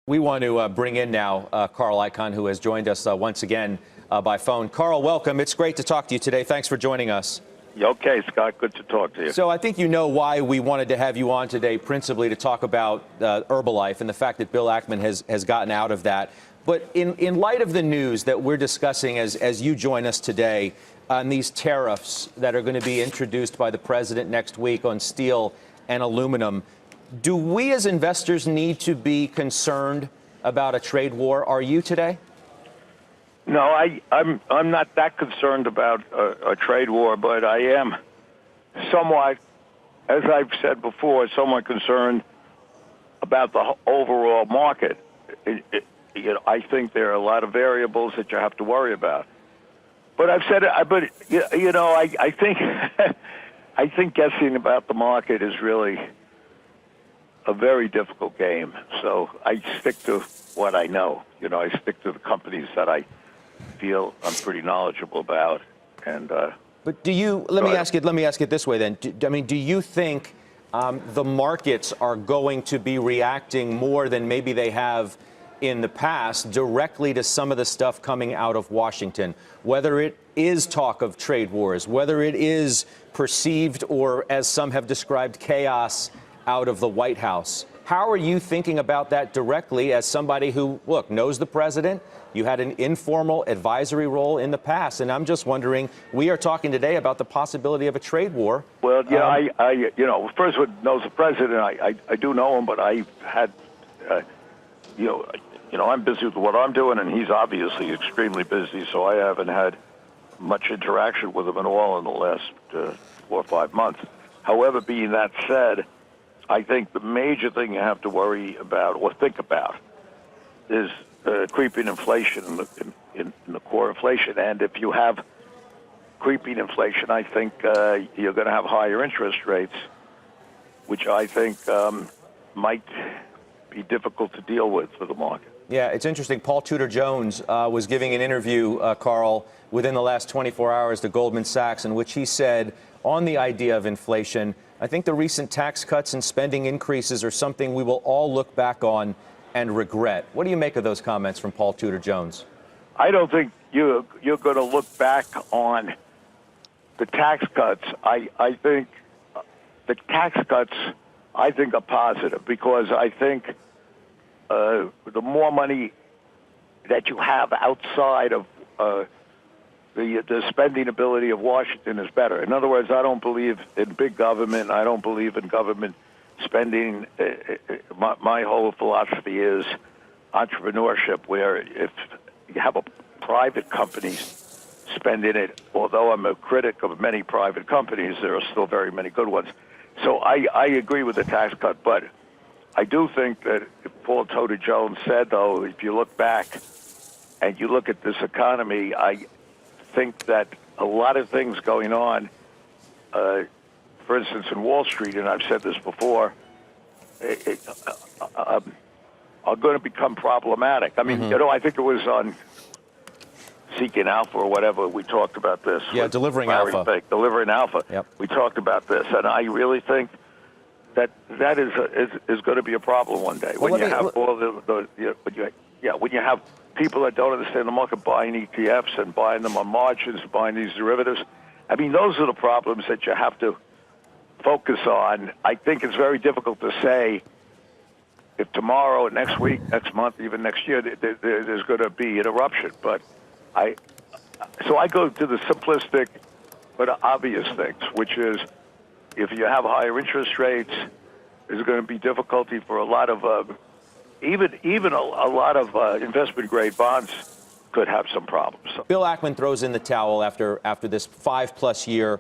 We want to bring in now Carl Icahn, who has joined us once again by phone. Carl, welcome. It's great to talk to you today. Thanks for joining us. Okay, Scott, good to talk to you. So I think you know why we wanted to have you on today, principally to talk about Herbalife and the fact that Bill Ackman has gotten out of that. But in light of the news that we're discussing as you join us today on these tariffs that are going to be introduced by the president next week on steel and aluminum, do we as investors need to be concerned about a trade war? Are you today? No, I'm not that concerned about a trade war, but I am somewhat, as I've said before, somewhat concerned about the overall market. I think there are a lot of variables that you have to worry about. But I've said it. I think I think guessing about the market is really a very difficult game. So I stick to what I know. I stick to the companies that I feel I'm pretty knowledgeable about. And but do you? Let me ask it this way then. Do you think the markets are going to be reacting more than maybe they have in the past directly to some of the stuff coming out of Washington, whether it is talk of trade wars, whether it is perceived or, as some have described, chaos out of the White House? How are you thinking about that directly as somebody who, look, knows the president? You had an informal advisory role in the past, and I'm just wondering, we are talking today about the possibility of a trade war. Well, yeah, first one knows the president. I do know him, but I've had, I'm busy with what I'm doing, and he's obviously extremely busy, so I haven't had much interaction with him at all in the last 4 or 5 months. However, being that said, I think the major thing you have to worry about or think about is creeping inflation in the core inflation. And if you have creeping inflation, I think you're going to have higher interest rates, which I think might be difficult to deal with for the market. Yeah, it's interesting. Paul Tudor Jones was giving an interview, Carl, within the last 24 hours to Goldman Sachs, in which he said on the idea of inflation, I think the recent tax cuts and spending increases are something we will all look back on and regret. What do you make of those comments from Paul Tudor Jones? I don't think you're going to look back on the tax cuts. I think the tax cuts, are positive, because I think the more money that you have outside of the spending ability of Washington is better. In other words, I don't believe in big government. I don't believe in government spending. My whole philosophy is entrepreneurship, where if you have a private company spending it, although I'm a critic of many private companies, there are still very many good ones. So I agree with the tax cut, but I do think that Paul Tudor Jones said, though, if you look back and you look at this economy, I think that a lot of things going on, for instance, in Wall Street, and I've said this before, are going to become problematic. I mean, I think it was on Seeking Alpha or whatever, we talked about this. Yeah, Delivering Alpha. Delivering Alpha. Yep. We talked about this, and I really think that is going to be a problem one day. When you have when you have people that don't understand the market buying ETFs and buying them on margins, buying these derivatives. I mean, those are the problems that you have to focus on. I think it's very difficult to say if tomorrow, next week, next month, even next year, there's going to be an eruption. But I go to the simplistic but obvious things, which is if you have higher interest rates, there's going to be difficulty for a lot of even a lot of investment-grade bonds could have some problems. Bill Ackman throws in the towel after this 5+ year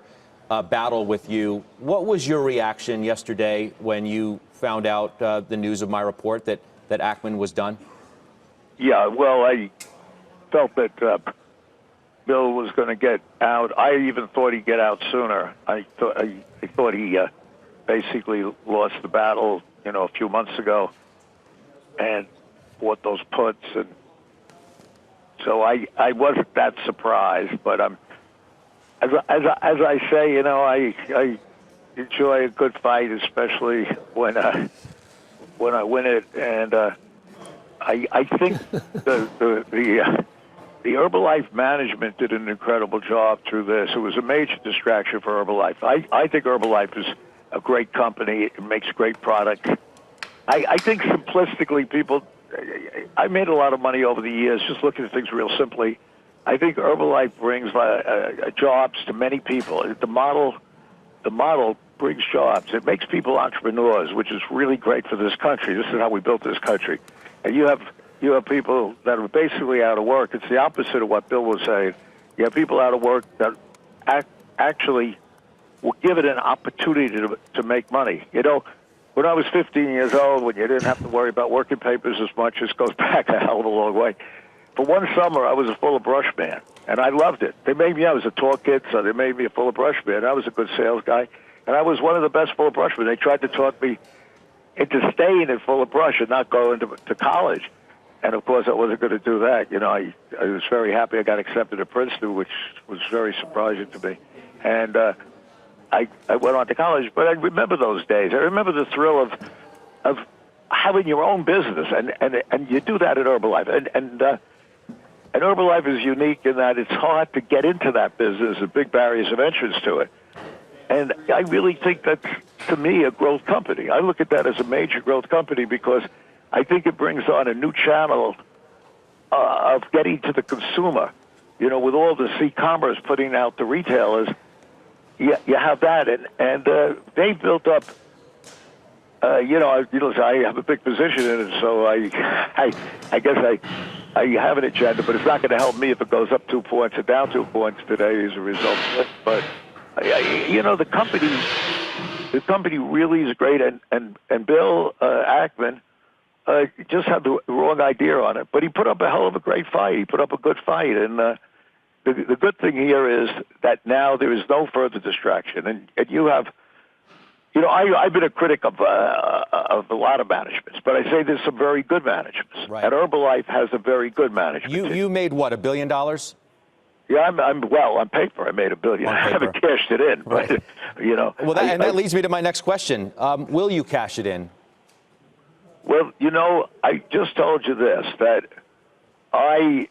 battle with you. What was your reaction yesterday when you found out the news of my report that Ackman was done? Yeah, well, I felt that Bill was going to get out. I even thought he'd get out sooner. I thought he basically lost the battle, a few months ago, and bought those puts, and so I wasn't that surprised. But as I say, I enjoy a good fight, especially when I win it, and I think the Herbalife management did an incredible job through this. It was a major distraction for Herbalife. I think Herbalife is a great company. It makes great product. I think simplistically, people, I made a lot of money over the years just looking at things real simply. I think Herbalife brings jobs to many people. The model brings jobs. It makes people entrepreneurs, which is really great for this country. This is how we built this country. And you have people that are basically out of work. It's the opposite of what Bill was saying. You have people out of work that actually will give it an opportunity to make money. You know, when I was 15 years old, when you didn't have to worry about working papers as much, this goes back a hell of a long way. For one summer, I was a full of brush man, and I loved it. They made me, I was a tall kid, so they made me a full of brush man. I was a good sales guy, and I was one of the best full of brush men. They tried to talk me into staying in full of brush and not going to college. And, of course, I wasn't going to do that. You know, I was very happy I got accepted at Princeton, which was very surprising to me. And I went on to college, but I remember those days. I remember the thrill of having your own business, and you do that at Herbalife. And Herbalife is unique in that it's hard to get into that business, the big barriers of entrance to it. And I really think that's, to me, a growth company. I look at that as a major growth company because I think it brings on a new channel of getting to the consumer. You know, with all this e-commerce putting out the retailers, you have that. And they built up, I have a big position in it, so I guess I have an agenda, but it's not going to help me if it goes up 2 points or down 2 points today as a result of it. But, the company really is great, and Bill Ackman just had the wrong idea on it. But he put up a hell of a great fight. He put up a good fight, and the good thing here is that now there is no further distraction, and you have. You know, I've been a critic of a lot of managements, but I say there's some very good managements. Right. And Herbalife has a very good management. You made what, $1 billion? Yeah, I'm on paper I made $1 billion. I haven't cashed it in, right. But you know. Well, that leads me to my next question. Will you cash it in? Well, you know, I just told you this, that I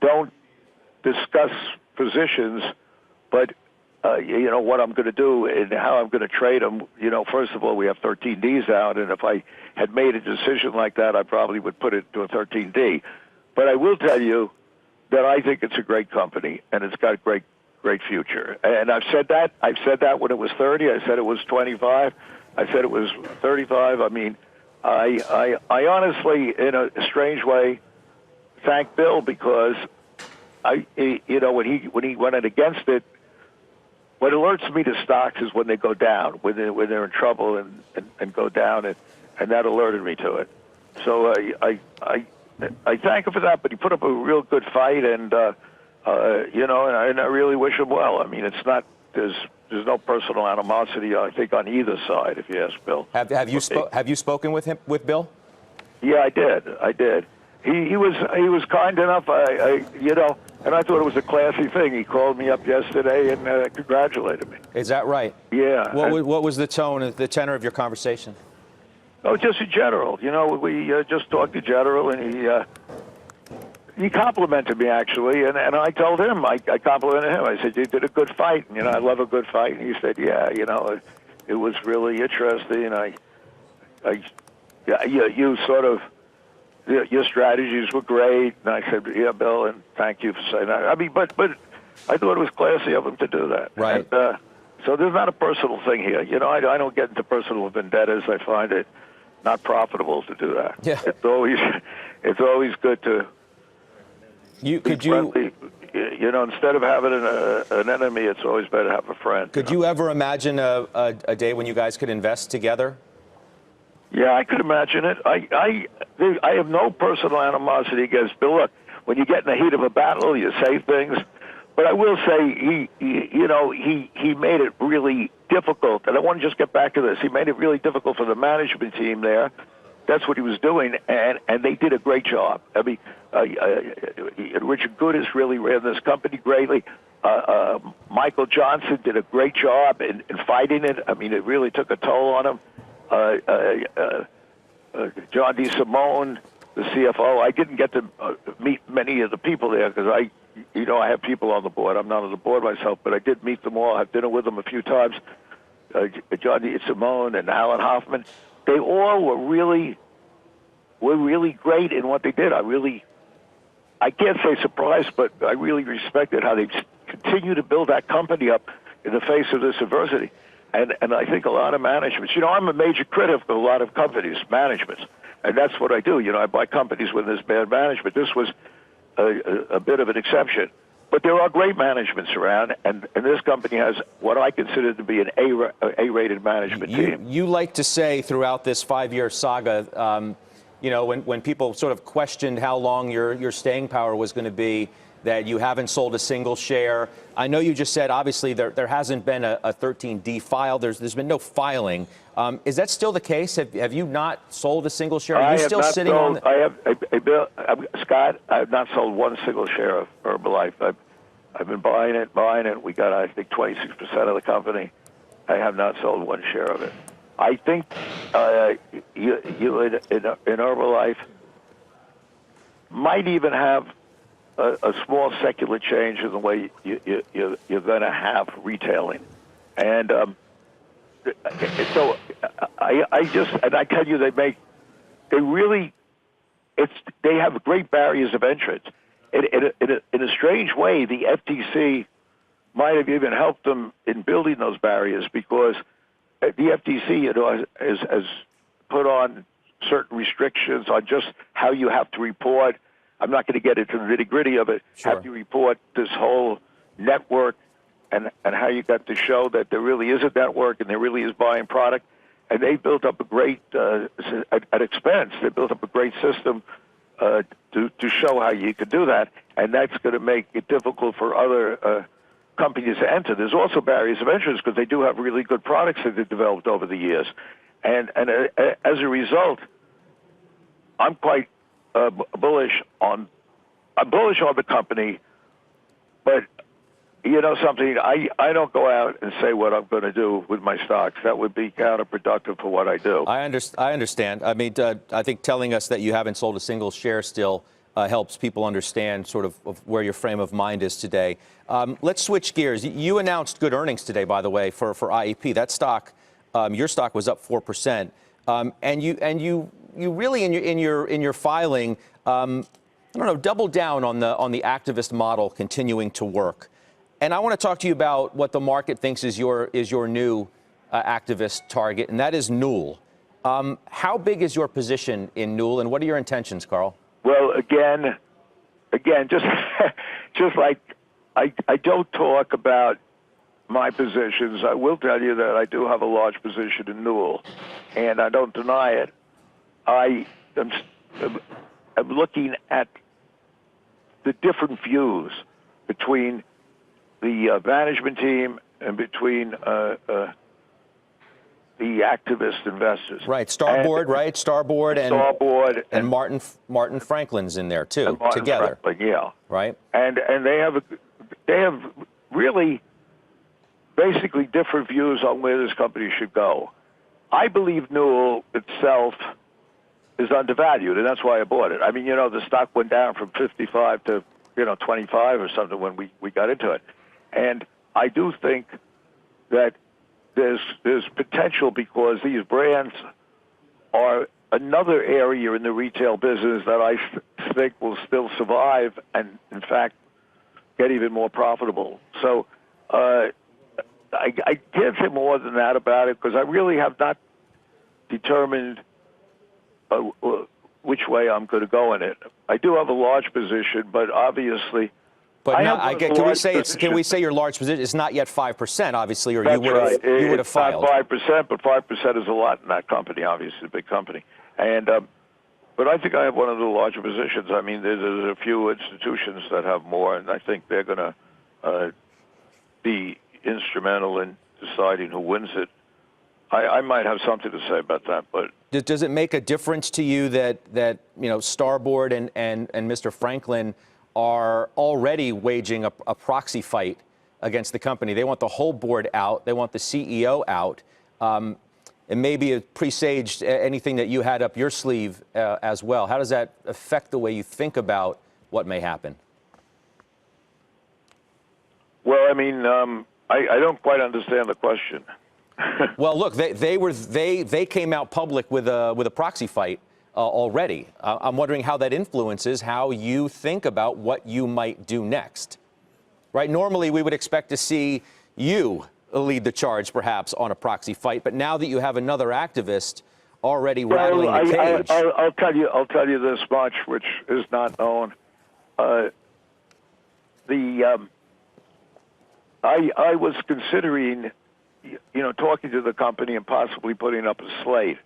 don't discuss positions, but what I'm going to do and how I'm going to trade them. You know, first of all, we have 13Ds out, and if I had made a decision like that, I probably would put it to a 13D. But I will tell you that I think it's a great company, and it's got a great future. And I've said that. I've said that when it was 30. I said it was 25. I said it was 35. I mean, I honestly, in a strange way, thank Bill because when he went in against it. What alerts me to stocks is when they go down, when they're in trouble and go down, and that alerted me to it. So I thank him for that, but he put up a real good fight, and and I really wish him well. I mean, it's not there's no personal animosity, I think, on either side, if you ask Bill. Have you spoken with Bill? Yeah, I did. He was kind enough, and I thought it was a classy thing. He called me up yesterday and congratulated me. Is that right? Yeah. What was the tenor of your conversation? Oh, just in general. You know, we just talked in general, and he complimented me, actually, and I told him, I complimented him. I said, you did a good fight, and, I love a good fight. And he said, yeah, it was really interesting, and you sort of, your strategies were great. And I said, yeah, Bill, and thank you for saying that. I mean, but I thought it was classy of him to do that. Right. And, so there's not a personal thing here. You know, I don't get into personal vendettas. I find it not profitable to do that. Yeah. It's always good to friendly. You know, instead of having an enemy, it's always better to have a friend. Could you ever imagine a day when you guys could invest together? Yeah, I could imagine it. I have no personal animosity against Bill. Look, when you get in the heat of a battle, you say things. But I will say he made it really difficult. And I want to just get back to this. He made it really difficult for the management team there. That's what he was doing, and they did a great job. I mean, Richard Goodis really ran this company greatly. Michael Johnson did a great job in fighting it. I mean, it really took a toll on him. John DeSimone, the CFO. I didn't get to meet many of the people there because I have people on the board. I'm not on the board myself, but I did meet them all. Have dinner with them a few times. Johnny Simone and Alan Hoffman. They all were really great in what they did. I can't say surprised, but I really respected how they continue to build that company up in the face of this adversity. And I think a lot of managements, I'm a major critic of a lot of companies, managements, and that's what I do. I buy companies when there's bad management. This was a bit of an exception. But there are great managements around, and this company has what I consider to be an A-rated management team. You like to say throughout this 5-year saga, when people sort of questioned how long your staying power was going to be, that you haven't sold a single share. I know you just said, obviously, there hasn't been a 13D file. There's been no filing. Is that still the case? Have you not sold a single share? Are you still sitting on the... Scott, I have not sold one single share of Herbalife. I've been buying it. We got, I think, 26% of the company. I have not sold one share of it. I think you in Herbalife might even have a small secular change in the way you're going to have retailing, and so I tell you, they have great barriers of entrance. In a strange way, the FTC might have even helped them in building those barriers because the FTC has put on certain restrictions on just how you have to report. I'm not going to get into the nitty-gritty of it. Sure. Have you report this whole network and how you got to show that there really is a network and there really is buying product. And they built up a great, at expense, they built up a great system to show how you could do that. And that's going to make it difficult for other companies to enter. There's also barriers of entrance because they do have really good products that they've developed over the years. And as a result, I'm quite bullish on the company, but something, I don't go out and say what I'm going to do with my stocks. That would be counterproductive for what I do. I understand. I mean, I think telling us that you haven't sold a single share still helps people understand sort of where your frame of mind is today. Let's switch gears. You announced good earnings today, by the way, for IEP. That stock, your stock was up 4%, and you really in your filing, double down on the activist model continuing to work. And I want to talk to you about what the market thinks is your new activist target, and that is Newell. How big is your position in Newell, and what are your intentions, Carl? Well, again, just just like I don't talk about my positions. I will tell you that I do have a large position in Newell, and I don't deny it. I am looking at the different views between the management team and between the activist investors. Right, Starboard, right? Starboard and Martin Franklin's in there too, together. Franklin, yeah. Right. And they have really basically different views on where this company should go. I believe Newell itself is undervalued, and that's why I bought it. I mean, the stock went down from 55 to 25 or something when we got into it. And I do think that there's potential because these brands are another area in the retail business that I think will still survive and, in fact, get even more profitable. So I can't say more than that about it because I really have not determined which way I'm going to go in it. I do have a large position, but obviously... But can we say your large position is not yet 5%, obviously, or you would have filed? Not 5%, but 5% is a lot in that company, obviously, a big company. And but I think I have one of the larger positions. I mean, there's a few institutions that have more, and I think they're going to be instrumental in deciding who wins it. I might have something to say about that, but does it make a difference to you that Starboard and Mr. Franklin are already waging a proxy fight against the company? They want the whole board out. They want the CEO out. and maybe it presaged anything that you had up your sleeve as well. How does that affect the way you think about what may happen? Well, I mean, I don't quite understand the question. Well, look, they came out public with a proxy fight already. I'm wondering how that influences how you think about what you might do next. Right? Normally, we would expect to see you lead the charge, perhaps, on a proxy fight. But now that you have another activist already rattling the cage, I'll tell you this much, which is not known. I was considering, talking to the company and possibly putting up a slate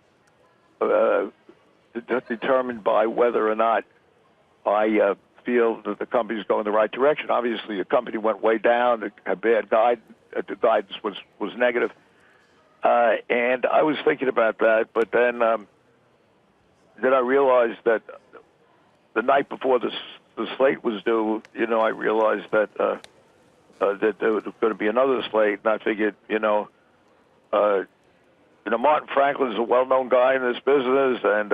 determined by whether or not I feel that the company's going the right direction. Obviously, the company went way down. It had bad guidance. The guidance was negative. And I was thinking about that, but then I realized that the night before the slate was due, I realized that that there was going to be another slate, and I figured, Martin Franklin's a well-known guy in this business, and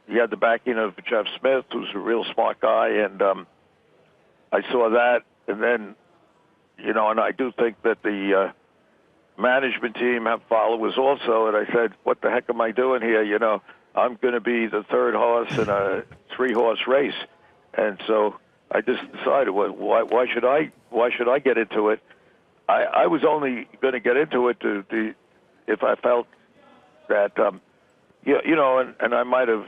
he had the backing of Jeff Smith, who's a real smart guy, and I saw that, and then, and I do think that the management team have followers also, and I said, what the heck am I doing here? I'm going to be the third horse in a three-horse race, and so I just decided, why should I get into it? I was only going to get into it if I felt that, and I might have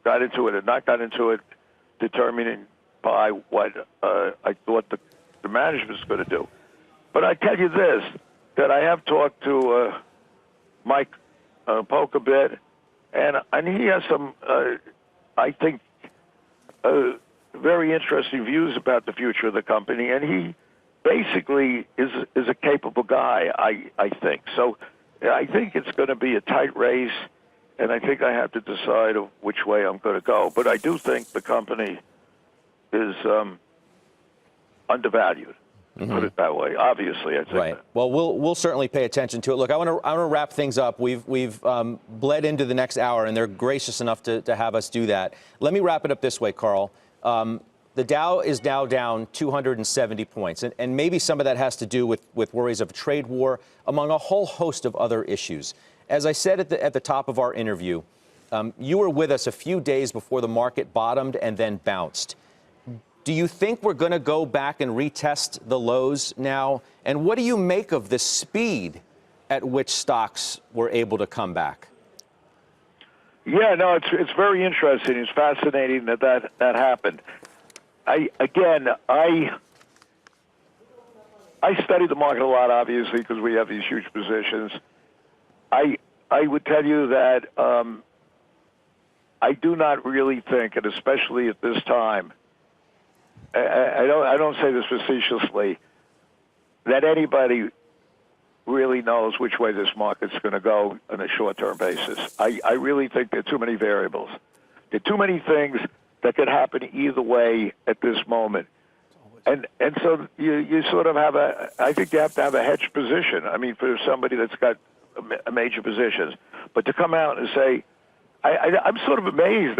got into it or not got into it, determining by what I thought the management was going to do. But I tell you this, that I have talked to Mike Polk a bit, and he has some, I think, very interesting views about the future of the company, and he basically is a capable guy, I think. So I think it's going to be a tight race, and I think I have to decide which way I'm going to go. But I do think the company is undervalued. Put it that way. Obviously, I think. Right. That. Well, we'll certainly pay attention to it. Look, I want to wrap things up. We've bled into the next hour, and they're gracious enough to have us do that. Let me wrap it up this way, Carl. The Dow is now down 270 points, and maybe some of that has to do with worries of a trade war, among a whole host of other issues. As I said at the top of our interview, you were with us a few days before the market bottomed and then bounced. Do you think we're going to go back and retest the lows now? And what do you make of the speed at which stocks were able to come back? Yeah, no, it's very interesting. It's fascinating that happened. I study the market a lot, obviously, because we have these huge positions. I would tell you that I do not really think, and especially at this time, I don't say this facetiously, that anybody really knows which way this market's going to go on a short-term basis. I really think there are too many variables. There are too many things that could happen either way at this moment. And so you sort of have I think you have to have a hedged position. I mean, for somebody that's got a major positions. But to come out and say, I'm sort of amazed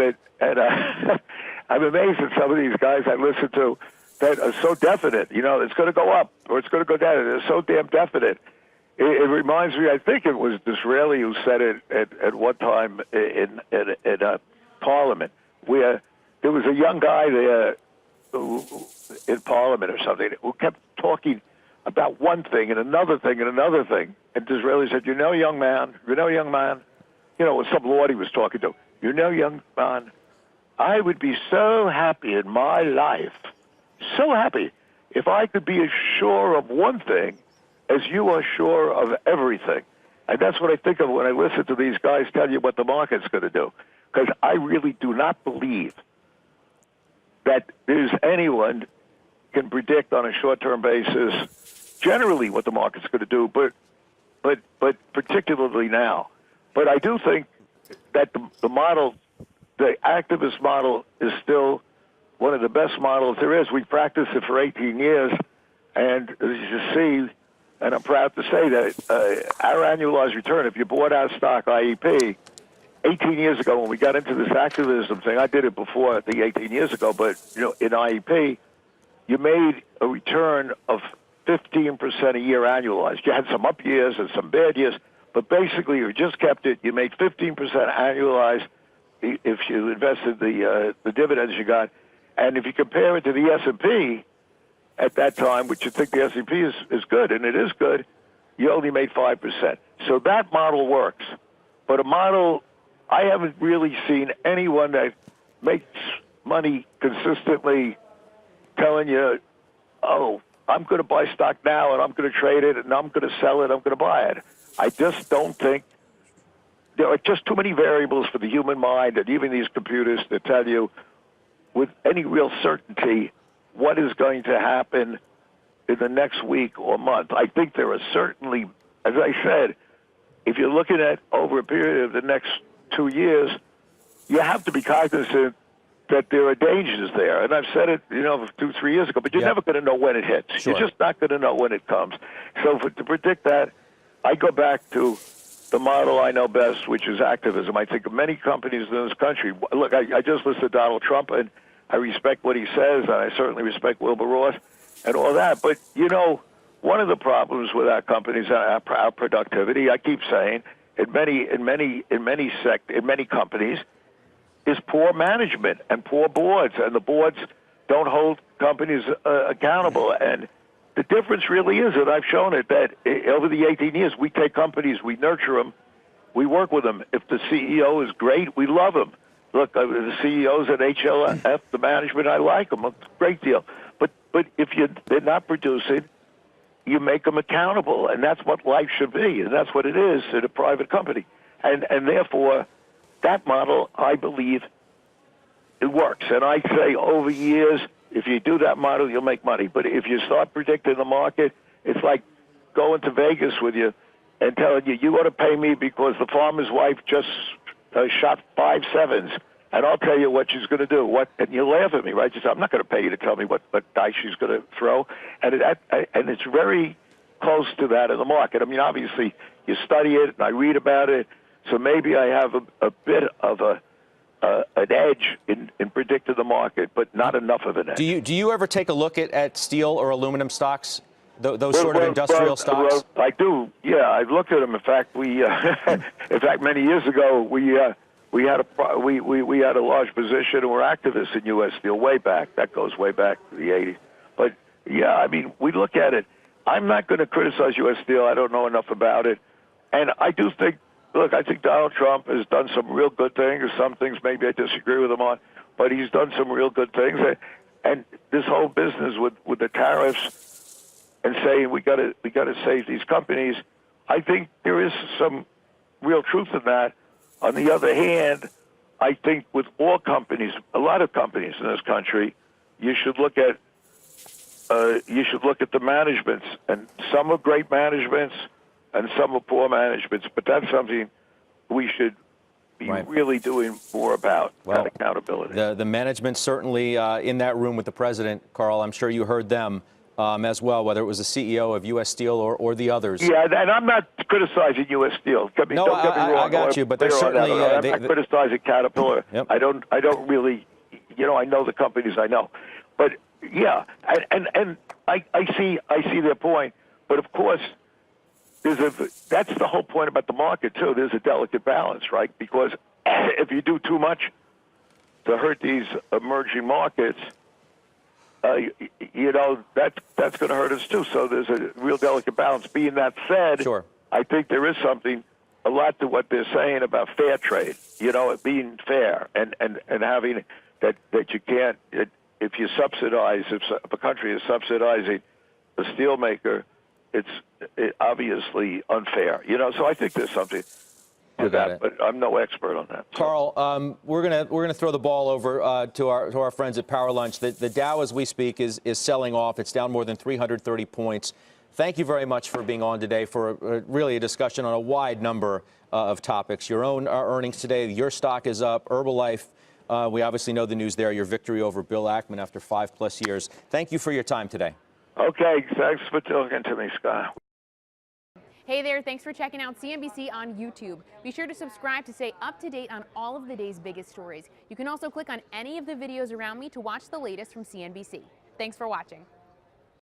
I'm amazed at some of these guys I listen to that are so definite. It's going to go up or it's going to go down. They're so damn definite. It reminds me, I think it was Disraeli who said it at one time in Parliament, where there was a young guy there in Parliament or something who kept talking about one thing and another thing and another thing. And Disraeli said, young man, with some lord he was talking to, young man, I would be so happy in my life, so happy, if I could be as sure of one thing as you are sure of everything. And that's what I think of when I listen to these guys tell you what the market's going to do. Because I really do not believe that there's anyone can predict on a short-term basis generally what the market's going to do, but particularly now. But I do think that the model, the activist model, is still one of the best models there is. We practiced it for 18 years, and as you see, and I'm proud to say that our annualized return, if you bought our stock, IEP, 18 years ago when we got into this activism thing, I did it before the 18 years ago, but in IEP, you made a return of 15% a year annualized. You had some up years and some bad years, but basically you just kept it. You made 15% annualized if you invested the dividends you got. And if you compare it to the S&P at that time, which you think the S&P is good, and it is good, you only made 5%. So that model works. But a model, I haven't really seen anyone that makes money consistently telling you, oh, I'm going to buy stock now, and I'm going to trade it, and I'm going to sell it, I'm going to buy it. I just don't think there are just too many variables for the human mind and even these computers to tell you with any real certainty what is going to happen in the next week or month. I think there are certainly, as I said, if you're looking at over a period of the next 2 years, you have to be cognizant that there are dangers there. And I've said it, 2, 3 years ago, but you're never going to know when it hits. Sure. You're just not going to know when it comes. So to predict that, I go back to the model I know best, which is activism. I think of many companies in this country. Look, I just listed Donald Trump, and I respect what he says, and I certainly respect Wilbur Ross and all that. But, one of the problems with our companies, our productivity, I keep saying, in many companies, is poor management and poor boards, and the boards don't hold companies accountable. And the difference really is, and I've shown it, that over the 18 years, we take companies, we nurture them, we work with them. If the CEO is great, we love him. Look, the CEOs at HLF, the management, I like them a great deal. But if they're not producing, you make them accountable, and that's what life should be, and that's what it is in a private company. And therefore, that model, I believe, it works. And I say over years, if you do that model, you'll make money. But if you start predicting the market, it's like going to Vegas with you and telling you ought to pay me because the farmer's wife just shot 5 sevens, and I'll tell you what she's going to do. And you laugh at me, right? You say, I'm not going to pay you to tell me what dice she's going to throw. And it's very close to that in the market. I mean, obviously, you study it, and I read about it, so maybe I have a bit of an edge in predicting the market, but not enough of an edge. Do you ever take a look at steel or aluminum stocks, those sort of industrial stocks? Well, I do. Yeah, I've looked at them. In fact, many years ago, we had a large position and we're activists in U.S. Steel way back. That goes way back to the 80s. But yeah, I mean, we look at it. I'm not going to criticize U.S. Steel. I don't know enough about it, and I do think. Look, I think Donald Trump has done some real good things. Some things maybe I disagree with him on, but he's done some real good things. And this whole business with the tariffs and saying we got to save these companies, I think there is some real truth in that. On the other hand, I think with all companies, a lot of companies in this country, you should look at the managements, and some are great managements. And some are poor managements, but that's something we should be really doing more about, that accountability. The management certainly in that room with the president, Carl, I'm sure you heard them as well, whether it was the CEO of U.S. Steel or the others. Yeah, and I'm not criticizing U.S. Steel. Don't get me wrong. I got you, but they're certainly... I'm not criticizing Caterpillar. Yep. I don't really, I know the companies I know. But, yeah, and I see their point, but of course... That's the whole point about the market, too. There's a delicate balance, right? Because if you do too much to hurt these emerging markets, that's going to hurt us, too. So there's a real delicate balance. Being that said, sure. I think there is a lot to what they're saying about fair trade, it being fair and having that you can't, if you subsidize, if a country is subsidizing a steelmaker, it's obviously unfair, So I think there's something to that, but I'm no expert on that. Carl, we're gonna throw the ball over to our friends at Power Lunch. The Dow, as we speak, is selling off. It's down more than 330 points. Thank you very much for being on today for really a discussion on a wide number of topics. Your own earnings today. Your stock is up. Herbalife. We obviously know the news there. Your victory over Bill Ackman after 5+ years. Thank you for your time today. Okay, thanks for talking to me, Scott. Hey there, thanks for checking out CNBC on YouTube. Be sure to subscribe to stay up to date on all of the day's biggest stories. You can also click on any of the videos around me to watch the latest from CNBC. Thanks for watching.